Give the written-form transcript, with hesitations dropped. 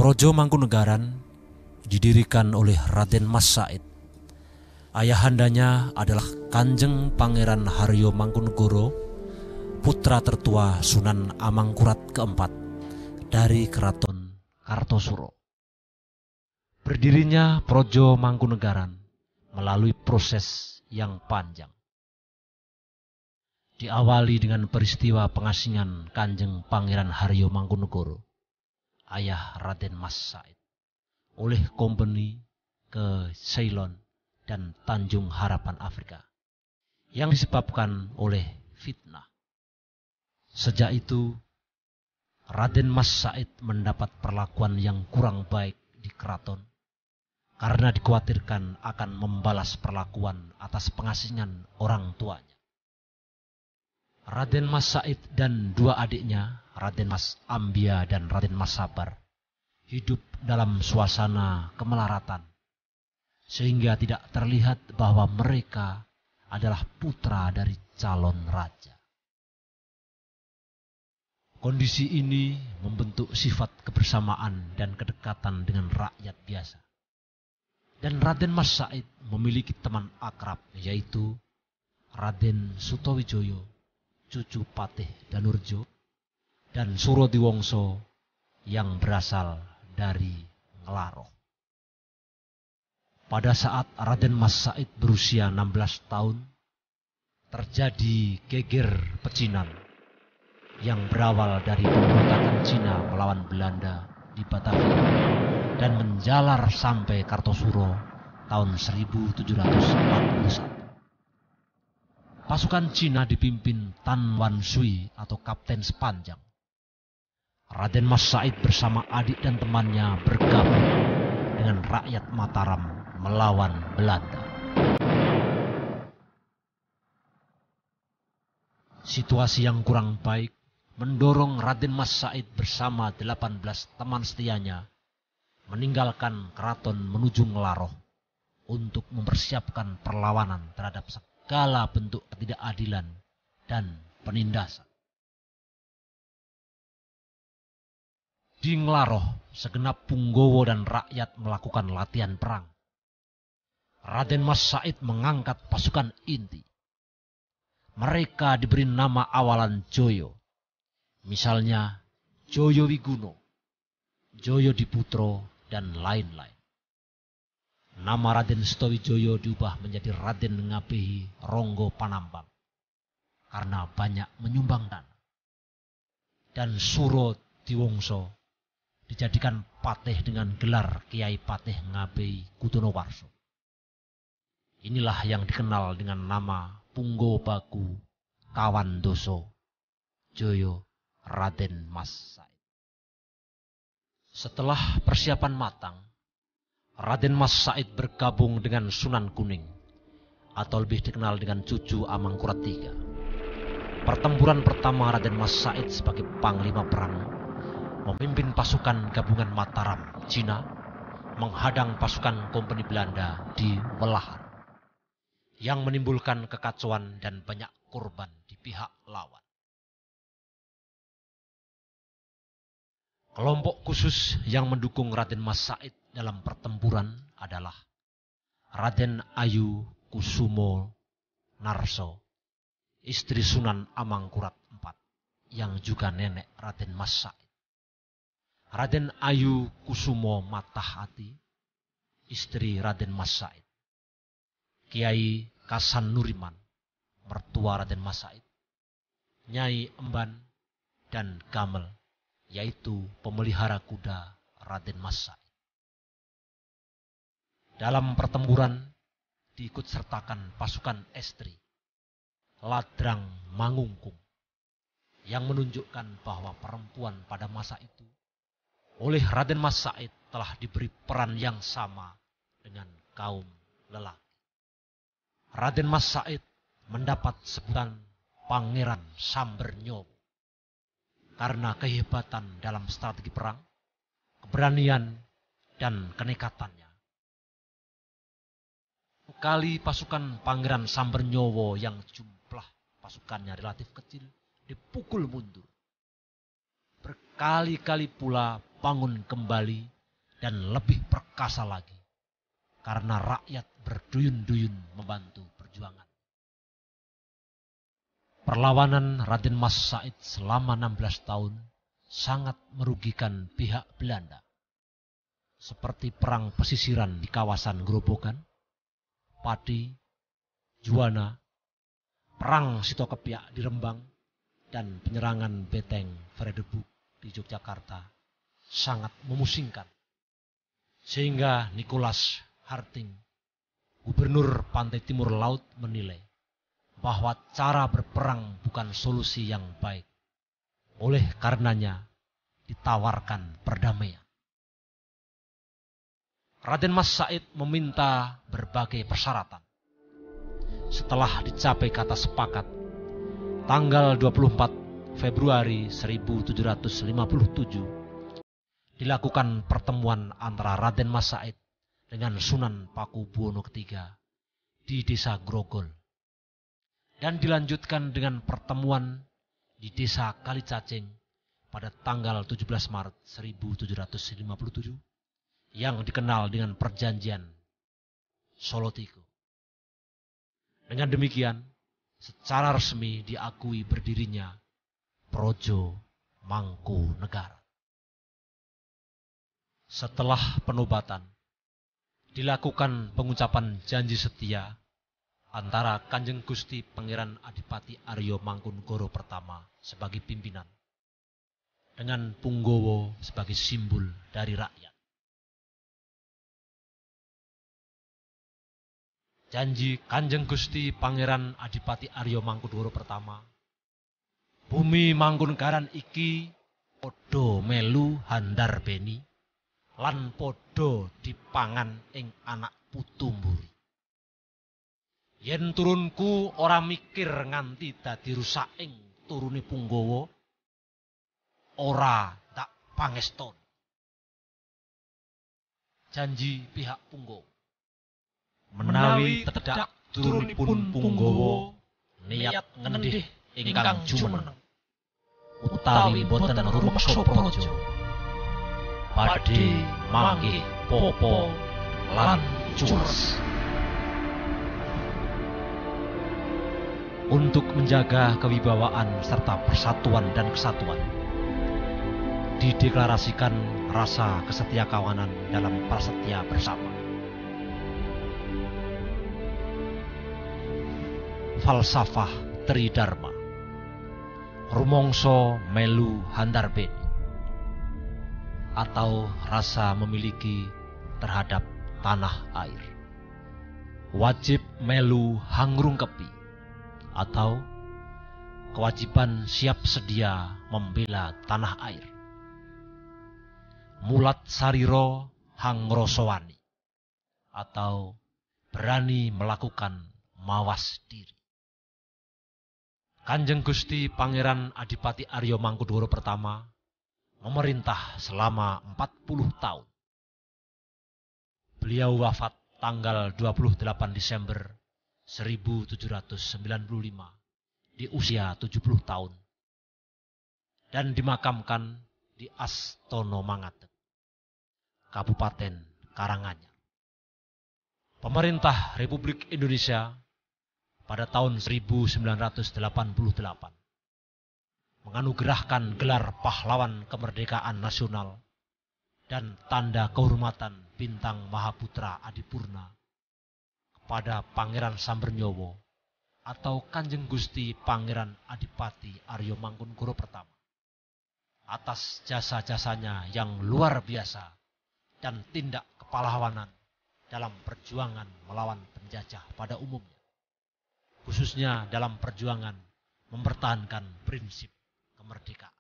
Projo Mangkunegaran didirikan oleh Raden Mas Said. Ayahandanya adalah Kanjeng Pangeran Haryo Mangkunegoro, putra tertua Sunan Amangkurat keempat dari Keraton Kartosuro. Berdirinya Projo Mangkunegaran melalui proses yang panjang. Diawali dengan peristiwa pengasingan Kanjeng Pangeran Haryo Mangkunegoro, ayah Raden Mas Said, oleh kompeni ke Ceylon dan Tanjung Harapan Afrika, yang disebabkan oleh fitnah. Sejak itu, Raden Mas Said mendapat perlakuan yang kurang baik di keraton, karena dikhawatirkan akan membalas perlakuan atas pengasingan orang tuanya. Raden Mas Said dan dua adiknya, Raden Mas Ambia dan Raden Mas Sabar, hidup dalam suasana kemelaratan, sehingga tidak terlihat bahwa mereka adalah putra dari calon raja. Kondisi ini membentuk sifat kebersamaan dan kedekatan dengan rakyat biasa. Dan Raden Mas Said memiliki teman akrab, yaitu Raden Sutowijoyo, cucu Patih Danurjo, dan Surodiwongso yang berasal dari Ngelaroh. Pada saat Raden Mas Said berusia 16 tahun, terjadi geger pecinan yang berawal dari pemberontakan Cina melawan Belanda di Batavia dan menjalar sampai Kartosuro tahun 1741. Pasukan Cina dipimpin Tan Wan Sui atau Kapten Sepanjang. Raden Mas Said bersama adik dan temannya bergabung dengan rakyat Mataram melawan Belanda. Situasi yang kurang baik mendorong Raden Mas Said bersama 18 teman setianya meninggalkan keraton menuju Ngelaroh untuk mempersiapkan perlawanan terhadap segala bentuk ketidakadilan dan penindasan. Di Ngelaroh, segenap punggawa dan rakyat melakukan latihan perang. Raden Mas Said mengangkat pasukan inti. Mereka diberi nama awalan Joyo. Misalnya Joyo Wiguno, Joyo Diputro, dan lain-lain. Nama Raden Sutowijoyo diubah menjadi Raden Ngabehi Ronggo Panambang karena banyak menyumbang dana. Dan Surodiwongso dijadikan patih dengan gelar Kiai Patih Ngabehi Kutonowarso. Inilah yang dikenal dengan nama Punggo Bagu Kawan Doso Joyo Raden Mas Said. Setelah persiapan matang, Raden Mas Said bergabung dengan Sunan Kuning atau lebih dikenal dengan cucu Amangkurat III. Pertempuran pertama Raden Mas Said sebagai panglima perang memimpin pasukan gabungan Mataram, Cina, menghadang pasukan kompeni Belanda di Welahan, yang menimbulkan kekacauan dan banyak korban di pihak lawan. Kelompok khusus yang mendukung Raden Mas Said dalam pertempuran adalah Raden Ayu Kusumo Narso, istri Sunan Amangkurat IV, yang juga nenek Raden Mas Said. Raden Ayu Kusumo Matahati, istri Raden Mas Said. Kiai Kasan Nuriman, mertua Raden Mas Said. Nyai Emban dan Gamel, yaitu pemelihara kuda Raden Mas Said. Dalam pertempuran diikut sertakan pasukan estri Ladrang Mangungkung, yang menunjukkan bahwa perempuan pada masa itu oleh Raden Mas Said telah diberi peran yang sama dengan kaum lelaki. Raden Mas Said mendapat sebutan Pangeran Sambernyowo karena kehebatan dalam strategi perang, keberanian, dan kenekatannya. Kali pasukan Pangeran Sambernyowo yang jumlah pasukannya relatif kecil dipukul mundur. Berkali-kali pula bangun kembali dan lebih perkasa lagi karena rakyat berduyun-duyun membantu perjuangan. Perlawanan Raden Mas Said selama 16 tahun sangat merugikan pihak Belanda. Seperti perang pesisiran di kawasan Grobogan, Pati, Juwana, perang Sitokepiak di Rembang, dan penyerangan Beteng Vredebuk di Yogyakarta sangat memusingkan. Sehingga Nicholas Harting, Gubernur Pantai Timur Laut, menilai bahwa cara berperang bukan solusi yang baik. Oleh karenanya ditawarkan perdamaian. Raden Mas Said meminta berbagai persyaratan. Setelah dicapai kata sepakat, tanggal 24 Februari 1757 dilakukan pertemuan antara Raden Mas Said dengan Sunan Pakubuwono III di Desa Grogol. Dan dilanjutkan dengan pertemuan di Desa Kalicacing pada tanggal 17 Maret 1757 yang dikenal dengan Perjanjian Solotigo. Dengan demikian, secara resmi diakui berdirinya Projo Mangkunegara. Setelah penobatan, dilakukan pengucapan janji setia antara Kanjeng Gusti Pangeran Adipati Aryo Mangkunegara pertama sebagai pimpinan, dengan Punggowo sebagai simbol dari rakyat. Janji Kanjeng Gusti Pangeran Adipati Aryo Mangkunegara pertama, bumi Mangkunegaran iki padha melu handarbeni lan padha dipangan ing anak putu mburi. Yen turunku ora mikir nganti dadi rusak ing turune Punggowo, ora tak pangeston. Janji pihak Punggowo. Menawi tedak turunipun Punggowo niat ngendih ingkang jumeneng utawi boten rumeksa praja badhe manggih popo lan culas. Untuk menjaga kewibawaan serta persatuan dan kesatuan, dideklarasikan rasa kesetiakawanan dalam prasetya bersama. Falsafah Tridharma, rumangsa melu handarbeni, atau rasa memiliki terhadap tanah air. Wajib melu hangrungkepi, atau kewajiban siap sedia membela tanah air. Mulat sariro hangrosowani, atau berani melakukan mawas diri. Kanjeng Gusti Pangeran Adipati Aryo Mangkunegara pertama memerintah selama 40 tahun. Beliau wafat tanggal 28 Desember 1795 di usia 70 tahun dan dimakamkan di Astono Mangatet, Kabupaten Karanganyar. Pemerintah Republik Indonesia pada tahun 1988 menganugerahkan gelar pahlawan kemerdekaan nasional dan tanda kehormatan bintang Mahaputra Adipurna kepada Pangeran Sambernyowo atau Kanjeng Gusti Pangeran Adipati Aryo Mangkunegara pertama atas jasa-jasanya yang luar biasa dan tindak kepahlawanan dalam perjuangan melawan penjajah pada umumnya, khususnya dalam perjuangan mempertahankan prinsip kemerdekaan.